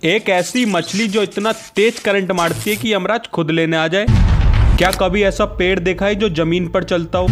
एक ऐसी मछली जो इतना तेज करंट मारती है कि यमराज खुद लेने आ जाए। क्या कभी ऐसा पेड़ देखा है जो जमीन पर चलता हो?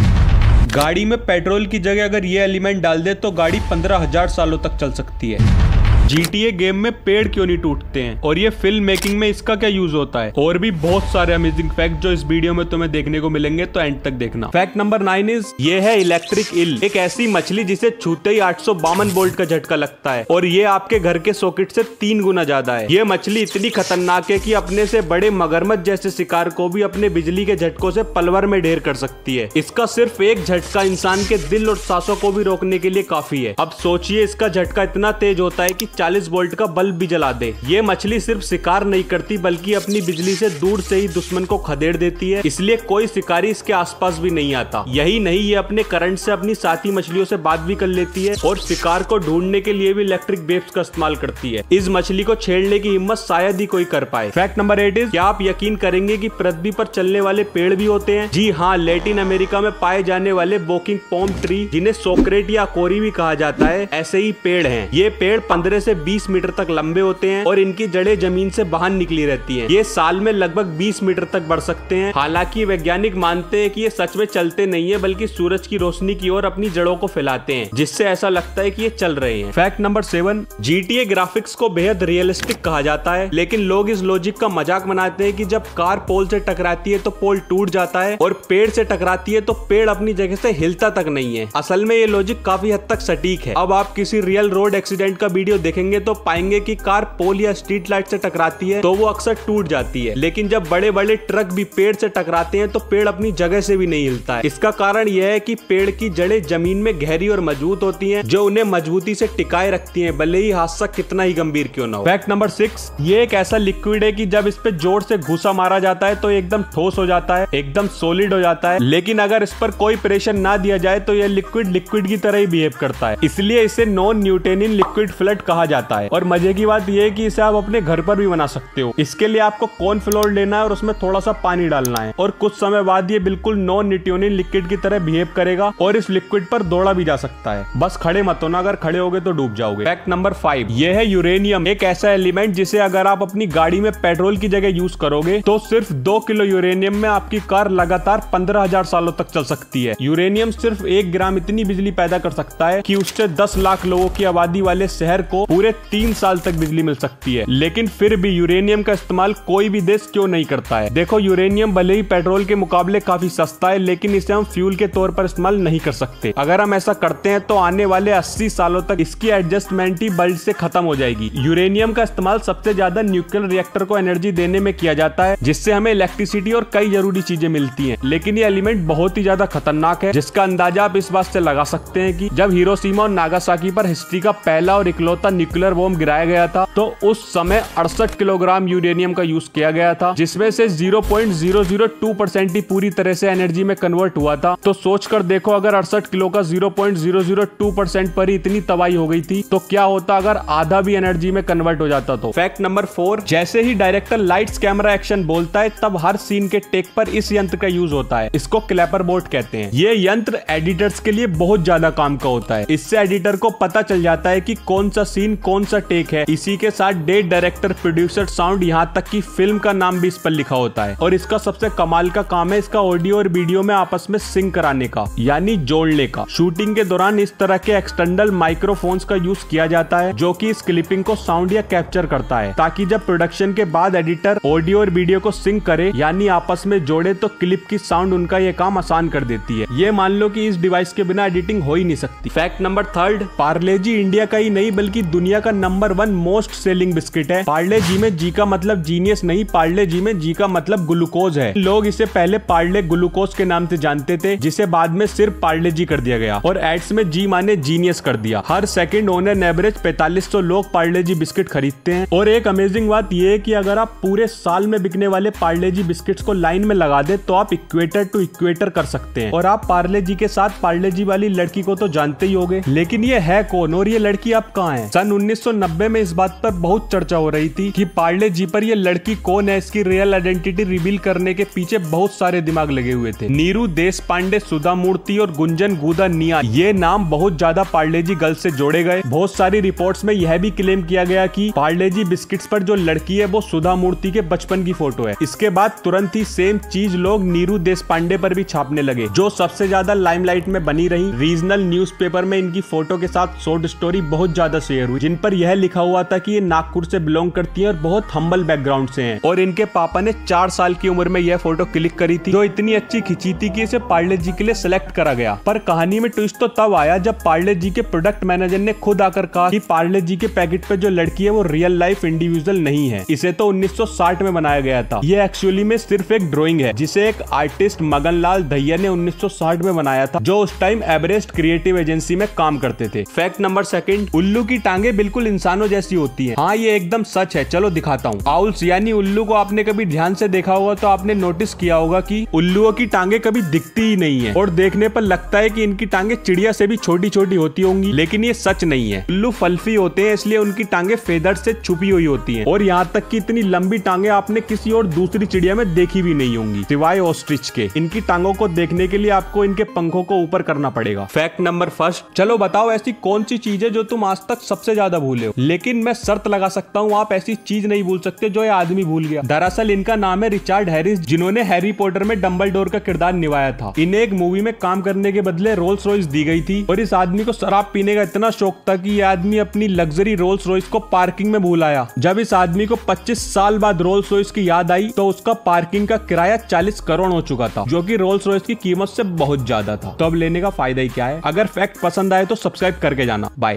गाड़ी में पेट्रोल की जगह अगर ये एलिमेंट डाल दे तो गाड़ी 15,000 सालों तक चल सकती है। GTA गेम में पेड़ क्यों नहीं टूटते हैं और ये फिल्म मेकिंग में इसका क्या यूज होता है, और भी बहुत सारे अमेजिंग फैक्ट जो इस वीडियो में तुम्हें देखने को मिलेंगे, तो एंड तक देखना। फैक्ट नंबर 9 इज ये है इलेक्ट्रिक ईल, एक ऐसी मछली जिसे छूते ही 852 वोल्ट का झटका लगता है और ये आपके घर के सॉकेट से 3 गुना ज्यादा है। ये मछली इतनी खतरनाक है कि अपने से बड़े मगरमच्छ जैसे शिकार को भी अपने बिजली के झटकों से पलवर में ढेर कर सकती है। इसका सिर्फ एक झटका इंसान के दिल और सांसों को भी रोकने के लिए काफी है। अब सोचिए, इसका झटका इतना तेज होता है कि 40 वोल्ट का बल्ब भी जला दे। ये मछली सिर्फ शिकार नहीं करती बल्कि अपनी बिजली से दूर से ही दुश्मन को खदेड़ देती है, इसलिए कोई शिकारी इसके आसपास भी नहीं आता। यही नहीं, ये अपने करंट से अपनी साथी मछलियों से बात भी कर लेती है और शिकार को ढूंढने के लिए भी इलेक्ट्रिक वेव्स का इस्तेमाल करती है। इस मछली को छेड़ने की हिम्मत शायद ही कोई कर पाए। फैक्ट नंबर 8 इज, क्या आप यकीन करेंगे कि पृथ्वी पर चलने वाले पेड़ भी होते हैं? जी हाँ, लैटिन अमेरिका में पाए जाने वाले वॉकिंग पॉम ट्री, जिन्हें सोक्रेट या कोरी भी कहा जाता है, ऐसे ही पेड़ हैं। ये पेड़ 15 से 20 मीटर तक लंबे होते हैं और इनकी जड़ें जमीन से बाहर निकली रहती हैं। ये साल में लगभग 20 मीटर तक बढ़ सकते हैं। हालांकि वैज्ञानिक मानते हैं कि ये सच में चलते नहीं है बल्कि सूरज की रोशनी की ओर अपनी जड़ों को फैलाते हैं, जिससे ऐसा लगता है कि ये चल रहे हैं। फैक्ट नंबर 7, GTA ग्राफिक्स को बेहद रियलिस्टिक कहा जाता है, लेकिन लोग इस लॉजिक का मजाक बनाते हैं कि जब कार पोल से टकराती है तो पोल टूट जाता है और पेड़ से टकराती है तो पेड़ अपनी जगह से हिलता तक नहीं है। असल में ये लॉजिक काफी हद तक सटीक है। अब आप किसी रियल रोड एक्सीडेंट का वीडियो देखेंगे तो पाएंगे कि कार पोल या स्ट्रीट लाइट से टकराती है तो वो अक्सर टूट जाती है, लेकिन जब बड़े बड़े ट्रक भी पेड़ से टकराते हैं तो पेड़ अपनी जगह से भी नहीं हिलता है। इसका कारण यह है कि पेड़ की जड़ें जमीन में गहरी और मजबूत होती हैं, जो उन्हें मजबूती से टिकाए रखती हैं, भले ही हादसा कितना ही गंभीर क्यों ना हो। फैक्ट नंबर 6, ये एक ऐसा लिक्विड है कि जब इस पे जोर से घुसा मारा जाता है तो एकदम ठोस हो जाता है, एकदम सॉलिड हो जाता है, लेकिन अगर इस पर कोई प्रेशर ना दिया जाए तो यह लिक्विड की तरह ही बिहेव करता है। इसलिए इसे नॉन न्यूटोनियन लिक्विड फ्लड कहा जाता है। और मजे की बात यह है कि इसे आप अपने घर पर भी बना सकते हो। इसके लिए आपको कॉर्नफ्लोर लेना है और उसमें थोड़ा सा पानी डालना है और कुछ समय बाद ये बिल्कुल नॉन न्यूटोनियन लिक्विड की तरह बिहेव करेगा और इस लिक्विड पर दौड़ा भी जा सकता है। बस खड़े मत होना, अगर खड़े होगे तो डूब जाओगे। फैक्ट नंबर 5, ये है यूरेनियम, एक ऐसा एलिमेंट जिसे अगर आप अपनी गाड़ी में पेट्रोल की जगह यूज करोगे तो सिर्फ 2 किलो यूरेनियम में आपकी कार लगातार 15,000 सालों तक चल सकती है। यूरेनियम सिर्फ 1 ग्राम इतनी बिजली पैदा कर सकता है कि उससे 10 लाख लोगों की आबादी वाले शहर को पूरे 3 साल तक बिजली मिल सकती है। लेकिन फिर भी यूरेनियम का इस्तेमाल कोई भी देश क्यों नहीं करता है? देखो, यूरेनियम भले ही पेट्रोल के मुकाबले काफी सस्ता है, लेकिन इसे हम फ्यूल के तौर पर इस्तेमाल नहीं कर सकते। अगर हम ऐसा करते हैं तो आने वाले 80 सालों तक इसकी एडजस्टमेंट ही वर्ल्ड से खत्म हो जाएगी। यूरेनियम का इस्तेमाल सबसे ज्यादा न्यूक्लियर रिएक्टर को एनर्जी देने में किया जाता है, जिससे हमें इलेक्ट्रिसिटी और कई जरूरी चीजें मिलती है। लेकिन ये एलिमेंट बहुत ही ज्यादा खतरनाक है, जिसका अंदाजा आप इस बात से लगा सकते हैं कि जब हिरोशिमा और नागासाकी पर हिस्ट्री का पहला और इकलौता न्यूक्लियर बॉम्ब गिराया गया था तो उस समय 68 किलोग्राम यूरेनियम का यूज किया गया था, जिसमें से 0.002% ही पूरी तरह से एनर्जी में कन्वर्ट हुआ था। तो सोचकर देखो, अगर 68 किलो का 0.002% पर ही इतनी तबाही हो गई थी तो क्या होता अगर आधा भी एनर्जी में कन्वर्ट हो जाता तो। फैक्ट नंबर 4, जैसे ही डायरेक्टर लाइट्स कैमरा एक्शन बोलता है तब हर सीन के टेक पर इस यंत्र का यूज होता है। इसको क्लैपर बोर्ड कहते हैं। ये यंत्र एडिटर्स के लिए बहुत ज्यादा काम का होता है। इससे एडिटर को पता चल जाता है कि कौन सा सीन कौन सा टेक है। इसी के साथ डेट, डायरेक्टर, प्रोड्यूसर, साउंड, यहाँ तक कि फिल्म का नाम भी इस पर लिखा होता है। और इसका सबसे कमाल का काम है इसका ऑडियो और वीडियो में आपस में सिंक कराने का, यानी जोड़ने का। शूटिंग के दौरान इस तरह के एक्सटर्नल माइक्रोफोन्स का यूज किया जाता है, जो कि इस क्लिपिंग को साउंड या कैप्चर करता है, ताकि जब प्रोडक्शन के बाद एडिटर ऑडियो और वीडियो को सिंक करे यानी आपस में जोड़े तो क्लिप की साउंड उनका ये काम आसान कर देती है। ये मान लो कि इस डिवाइस के बिना एडिटिंग हो ही नहीं सकती। फैक्ट नंबर 3, पार्ले जी इंडिया का ही नहीं बल्कि दुनिया का नंबर 1 मोस्ट सेलिंग बिस्किट है। पार्ले जी में जी का मतलब जीनियस नहीं, पार्ले जी में जी का मतलब ग्लूकोज है। लोग इसे पहले पार्ले ग्लूकोज के नाम से जानते थे, जिसे बाद में सिर्फ पार्ले जी कर दिया गया और एड्स में जी माने जीनियस कर दिया। हर सेकंड ऑन एन एवरेज 4500 लोग पार्ले जी बिस्किट खरीदते हैं। और एक अमेजिंग बात यह है कि अगर आप पूरे साल में बिकने वाले पार्ले जी बिस्किट्स को लाइन में लगा दे तो आप इक्वेटर टू इक्वेटर कर सकते हैं। और आप पार्ले जी के साथ पार्ले जी वाली लड़की को तो जानते ही होंगे, लेकिन ये है कौन और ये लड़की आप कहाँ है? सन सन 1990 में इस बात पर बहुत चर्चा हो रही थी कि पार्ले जी पर ये लड़की कौन है। इसकी रियल आइडेंटिटी रिवील करने के पीछे बहुत सारे दिमाग लगे हुए थे। नीरू देशपांडे, सुधा मूर्ति और गुंजन गुदा निया, ये नाम बहुत ज्यादा पार्ले जी गर्ल्स से जोड़े गए। बहुत सारी रिपोर्ट्स में यह भी क्लेम किया गया कि पार्ले जी बिस्किट्स पर जो लड़की है वो सुधा मूर्ति के बचपन की फोटो है। इसके बाद तुरंत ही सेम चीज लोग नीरू देशपांडे पर भी छापने लगे, जो सबसे ज्यादा लाइमलाइट में बनी रही। रीजनल न्यूज़पेपर में इनकी फोटो के साथ शॉर्ट स्टोरी बहुत ज्यादा शेयर हुई, जिन पर यह लिखा हुआ था कि ये नागपुर से बिलोंग करती है और बहुत हम्बल बैकग्राउंड से हैं। और इनके पापा ने 4 साल की उम्र में यह फोटो क्लिक करी थी, जो इतनी अच्छी खिंची थी कि इसे पार्ले जी के लिए सिलेक्ट करा गया। पर कहानी में ट्विस्ट तो तब आया जब पार्ले जी के प्रोडक्ट मैनेजर ने खुद आकर कहा कि पार्ले जी के पैकेट पे जो लड़की है वो रियल लाइफ इंडिविजुअल नहीं है, इसे तो 1960 में बनाया गया था। ये एक्चुअली में सिर्फ एक ड्राइंग है जिसे एक आर्टिस्ट मगनलाल दहिया ने 1960 में बनाया था, जो उस टाइम एवरेस्ट क्रिएटिव एजेंसी में काम करते थे। फैक्ट नंबर 2, उल्लू की टांगे बिल्कुल इंसानों जैसी होती हैं। हाँ, ये एकदम सच है। चलो दिखाता हूँ। आउल्स यानी उल्लू को आपने कभी ध्यान से देखा होगा तो आपने नोटिस किया होगा कि उल्लुओं की टांगे कभी दिखती ही नहीं है और देखने पर लगता है कि इनकी टांगे चिड़िया से भी छोटी छोटी होती होंगी, लेकिन ये सच नहीं है। उल्लू फल्फी होते हैं, इसलिए उनकी टांगे फेदर से छुपी हुई होती हैं और यहाँ तक कि इतनी लंबी टांगे आपने किसी और दूसरी चिड़िया में देखी भी नहीं होंगी सिवाय ऑस्ट्रिच के। इनकी टांगों को देखने के लिए आपको इनके पंखों को ऊपर करना पड़ेगा। फैक्ट नंबर 1, चलो बताओ ऐसी कौन सी चीज है जो तुम आज तक सबसे ज्यादा भूले हो। लेकिन मैं शर्त लगा सकता हूँ आप ऐसी चीज नहीं भूल सकते जो ये आदमी भूल गया। दरअसल इनका नाम है रिचर्ड हैरिस, जिन्होंने हैरी पॉटर में डंबलडोर का किरदार निभाया था। इन्हें एक मूवी में काम करने के बदले रोल्स रॉयस दी गई थी और इस आदमी को शराब पीने का इतना शौक था कि यह आदमी अपनी लग्जरी रोल्स रॉयस को पार्किंग में भूल आया। जब इस आदमी को 25 साल बाद रोल्स रॉयस की याद आई तो उसका पार्किंग का किराया 40 करोड़ हो चुका था, जो कि रोल्स रॉयस की कीमत से बहुत ज्यादा था। तो अब लेने का फायदा ही क्या है। अगर फैक्ट पसंद आए तो सब्सक्राइब करके जाना। बाय।